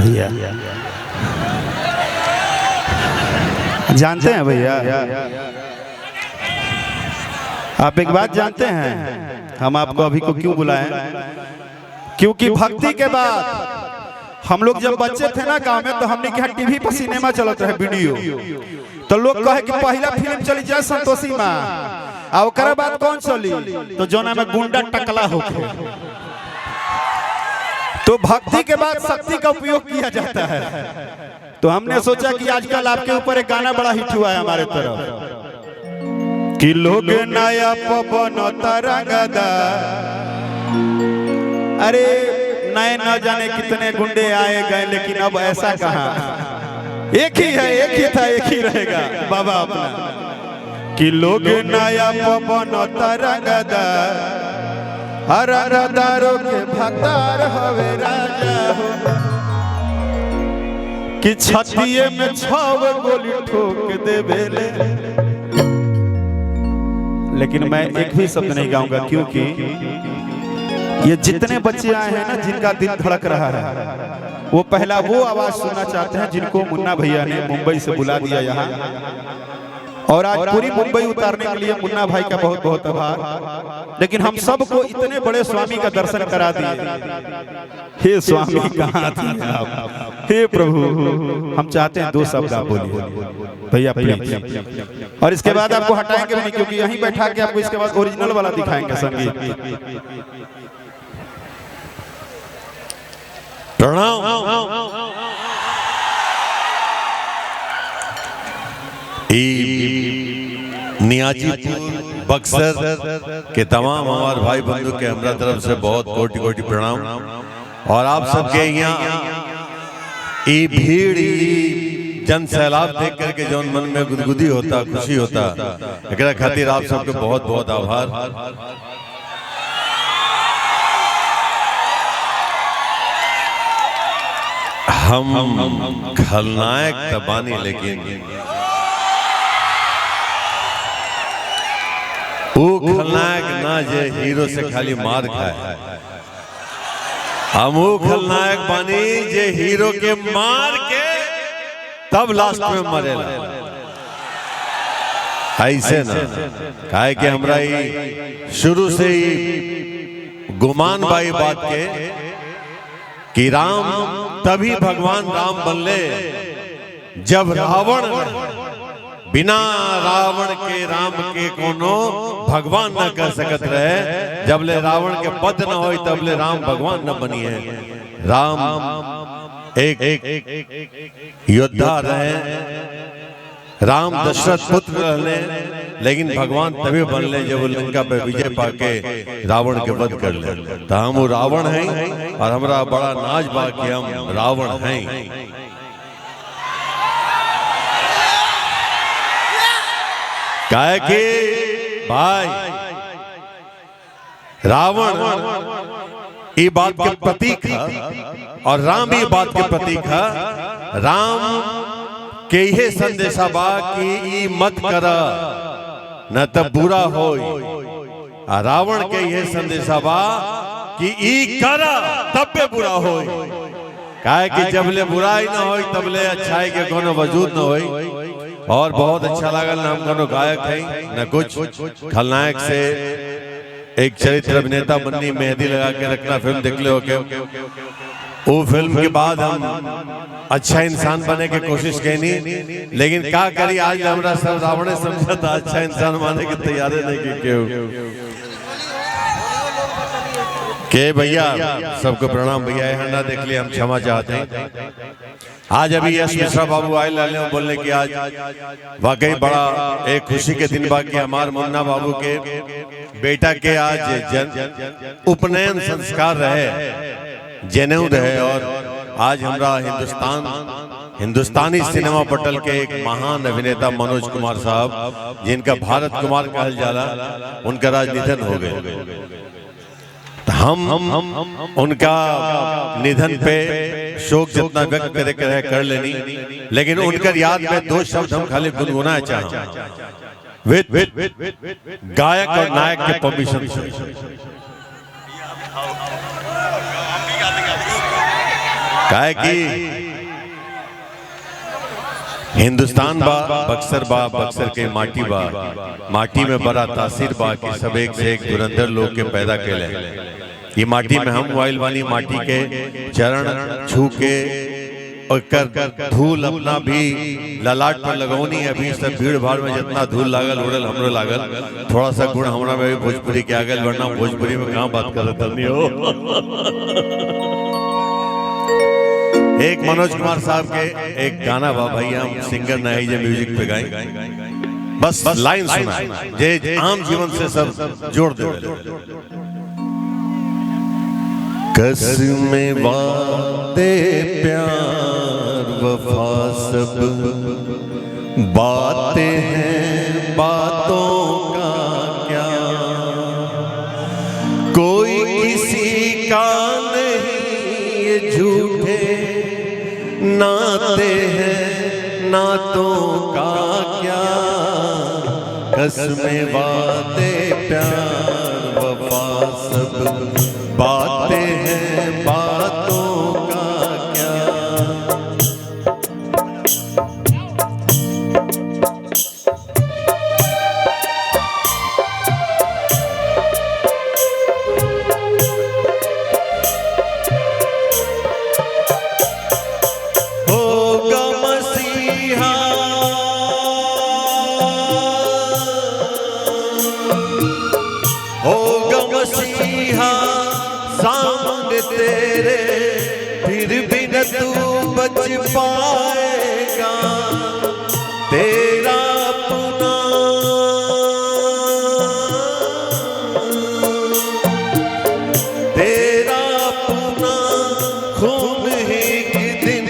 भैया जानते हैं भैया, आप एक बात जानते हैं हम आपको अभी को क्यों बुलाएं? क्योंकि भक्ति के बाद हम लोग जब बच्चे थे ना गांव में, तो हमने क्या टीवी पर सिनेमा चलता है वीडियो, तो लोग कहे कि पहला फिल्म चली जाए संतोषी माँ, और ओकरा बाद कौन चली? तो जोना में गुंडा टकला होके। तो भक्ति के बाद शक्ति का उपयोग किया जाता है। तो हमने सोचा कि आजकल आपके ऊपर एक गाना बड़ा हिट हुआ है हमारे तरफ कि लोग नया पवन तरंगदा, अरे नए न जाने कितने गुंडे आए गए, लेकिन अब ऐसा कहाँ, एक ही है, एक ही था, एक ही रहेगा बाबा अपना। कि लोग नया पवन तरंगदा, हरदारों के भतार हवे राजा हो, कि छतिये में 6 गोली ठोक दे बेले। लेकिन मैं एक भी शब्द नहीं गाऊंगा, क्योंकि ये जितने बच्चे आए हैं ना जिनका दिल धड़क रहा है, वो पहला वो आवाज सुनना चाहते हैं जिनको मुन्ना भैया ने मुंबई से बुला दिया यहाँ, और आज पूरी मुंबई उतारने के लिए मुन्ना भाई का बहुत बहुत आभार। लेकिन हम सबको इतने बड़े स्वामी का दर्शन करा दिए। हे स्वामी कहाँ थे आप? हे प्रभु, हम चाहते हैं 2 शब्द आप बोलिए भैया प्लीज। और इसके बाद आपको हटाएंगे नहीं, क्योंकि यहीं बैठा के आपको इसके बाद ओरिजिनल वाला दिखाएंगे संगीत। प्रणाम। नियाजीपुर बक्सर के तमाम हमारे भाई बंधु के हमरा तरफ से बहुत कोटि कोटि प्रणाम। और आप सबके यहाँ ई भीड़ जन सैलाब देख करके जो मन में गुदगुदी होता, खुशी होता, एकरा खातिर आप सबके बहुत बहुत आभार। हम खलनायक तबानी, लेकिन वो खलनायक ना जे हीरो से खाली मार खाए, हम वो खलनायक बानी जे हीरो के मार के तब लास्ट में मरेला। ऐसे ना काहे कि हमरा ही शुरू से ही गुमान बाई बात के कि राम तभी भगवान राम बनले जब रावण बिना रावण के राम के कोनो भगवान न कर सकत रहे। जब ले रावण के पद न हो तब ले राम भगवान न बनी है। राम एक योद्धा रहे, राम दशरथ पुत्र रहे, लेकिन भगवान तभी बनले जब वो लंका पे विजय पाके रावण के वध कर ले। तो हम वो रावण हैं और हमारा बड़ा नाज बा कि हम रावण हैं। काहे कि भाई रावण ये बात के प्रतीक है और राम ये बात के प्रतीक है। राम के ये संदेशा बा कि ई मत करा न तब बुरा हो, रावण के ये संदेशा बा कि ई करा तब पे बुरा हो। काहे कि जब ले बुराई न हो तब ले अच्छाई के कोनो वजूद न हो। और बहुत अच्छा लगल ना हम कोनो गायक हैं न कुछ। खलनायक से एक चरित्र अभिनेता बननी, मेहंदी लगा के रखना, फिल्म देख ले हो के वो फिल्म के बाद हम अच्छा इंसान बने की कोशिश कैनी, लेकिन क्या करी आज हमरा सब रावण समझा था अच्छा इंसान माने की तैयारी नहीं की क्यों के भैया। सबको प्रणाम भैया, यहाँ ना देख लिया हम क्षमा चाहते हैं। आज अभी यश मिश्रा बाबू आए लाले बोलने की आज वाकई बड़ा एक खुशी के दिन बाकी हमारे मुन्ना बाबू के बेटा के आज उपनयन संस्कार रहे, जनेऊ रहे। और आज हमरा हिंदुस्तानी सिनेमा पटल के एक महान अभिनेता मनोज कुमार साहब, जिनका भारत कुमार कहल जाला, उनका आज निधन हो गए। हम उनका निधन पे शोक जितना व्यक्त करे कर लेनी, लेकिन उनका याद में 2 शब्द हम खाली गुनगुनाना चाहें विद गायक और नायक के परमिशन से। काहे कि हिंदुस्तान बा बक्सर के माटी में बड़ा तासीर बा कि सब एक से एक धुरंधर लोग के पैदा केले। ये माटी में हम वाइल वाली माटी के चरण छू के और कर धूल अपना भी ललाट पर लगौनी। अभी सब भीड़ भाड़ में जितना धूल लागल उड़ल हमरो लागल, थोड़ा सा गुण हमरा में भी भोजपुरी के आगल, वरना भोजपुरी में कहाँ बात करत नहीं हो। एक मनोज कुमार साहब के एक गाना बा भाई, हम सिंगर नहीं जे म्यूजिक पे गाए, बस लाइन सुना जे आम जीवन से सब जोड़ दे। कसमें वादे प्यार वफा सब बातें हैं, बातों का क्या कोई किसी का नहीं, ये झूठे नाते हैं, नातों का क्या। कसमें वादे प्यार वफा सब बातें हैं, बातों का क्या। होगा मसीहा होगा मसीहा सामने तेरे, फिर भी न तू बच पाएगा। तेरा अपना खून ही एक दिन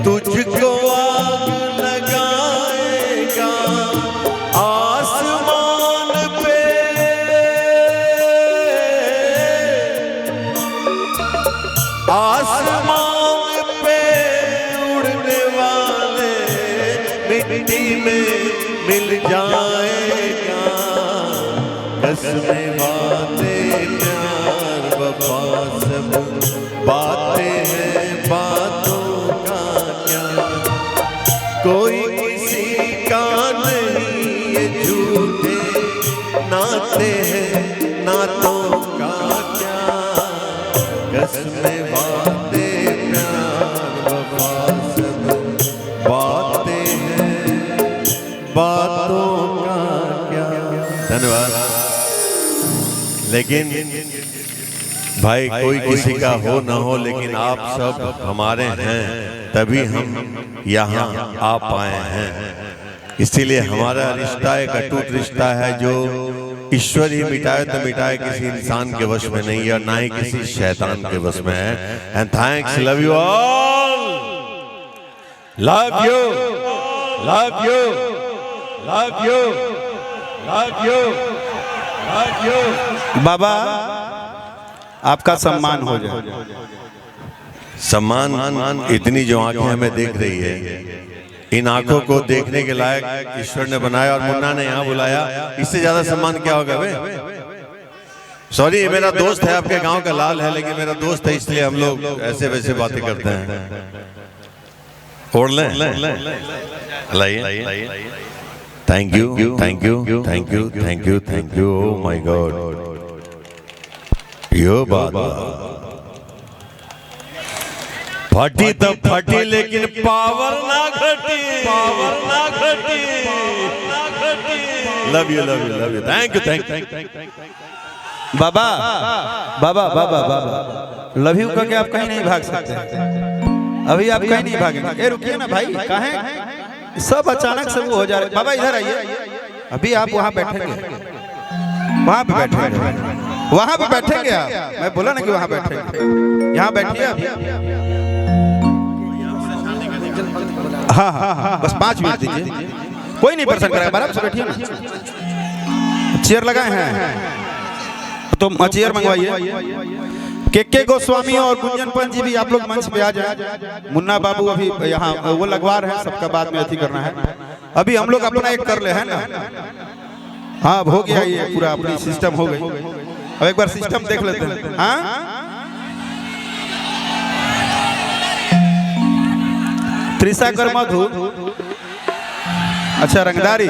तुझको आग लगाएगा। आसमान पे उड़ने वाले मिट्टी में मिल जाएगा। कसमें वादे प्यार वफा सब बातें हैं, बातों का क्या कोई किसी का नहीं, ये झूठे नाते हैं, नातों का क्या। कसमें वादे प्यार वफा सब बातें हैं, बातों का क्या। धन्यवाद। लेकिन भाई कोई किसी का हो ना हो, लेकिन आप सब हमारे हैं, तभी हम यहाँ आ पाए हैं। इसीलिए हमारा रिश्ता एक अटूट रिश्ता है, जो ईश्वर ही मिटाए तो मिटाए, किसी इंसान के वश में नहीं है और ना ही किसी शैतान के वश में है। And thanks, love you all, love you, love you, love you, love you, love you. बाबा आपका सम्मान हो जाए। सम्मान इतनी जो आंखें हमें देख रही है, इन आंखों को देखने के लायक ईश्वर ने बनाया और मुन्ना ने यहाँ बुलाया, इससे ज्यादा सम्मान क्या होगा बे। सॉरी, मेरा दोस्त है, आपके गांव का लाल है, लेकिन मेरा दोस्त है, इसलिए हम लोग ऐसे वैसे बातें करते हैं। ओढ़ लें, लाइए। Thank you, thank you, thank you, thank you, thank you. Oh my god, यो बात फटी तो फटी, लेकिन पावर ना घटी, पावर ना घटी, ना घटी। Love you, love you, love you. Thank you, thank you. Baba Baba Baba Baba love you करके आप कहीं नहीं भाग सकते। अभी आप कहीं नहीं भागेंगे। ए रुकिए ना भाई, कहाँ सब अचानक से वो हो जा रहे। बाबा इधर आइए, अभी आप वहाँ बैठेंगे, वहाँ पे बैठेंगे, वहाँ पे बैठेंगे आप। मैं बोला ना कि वहाँ बैठेंगे, यहाँ बैठिए अभी। हाँ हाँ, बस 5 मिनट दीजिए, कोई नहीं परेशान करेगा, आराम से बैठिए ना। चेयर लगाए हैं तो चेयर मंगवाइए। के गोस्वामी और गुंजनपन जी भी आप लोग मंच पे आ जाए। मुन्ना बाबू अभी यहाँ वो लगवा रहे हैं, सबका बाद में अति करना है। अभी हम लोग अपना एक कर ले है ना। हाँ हो गया, ये पूरा अपनी सिस्टम हो गई। अब एक बार सिस्टम देख लेते हैं। हाँ त्रिशा कर मधु। अच्छा रंगदारी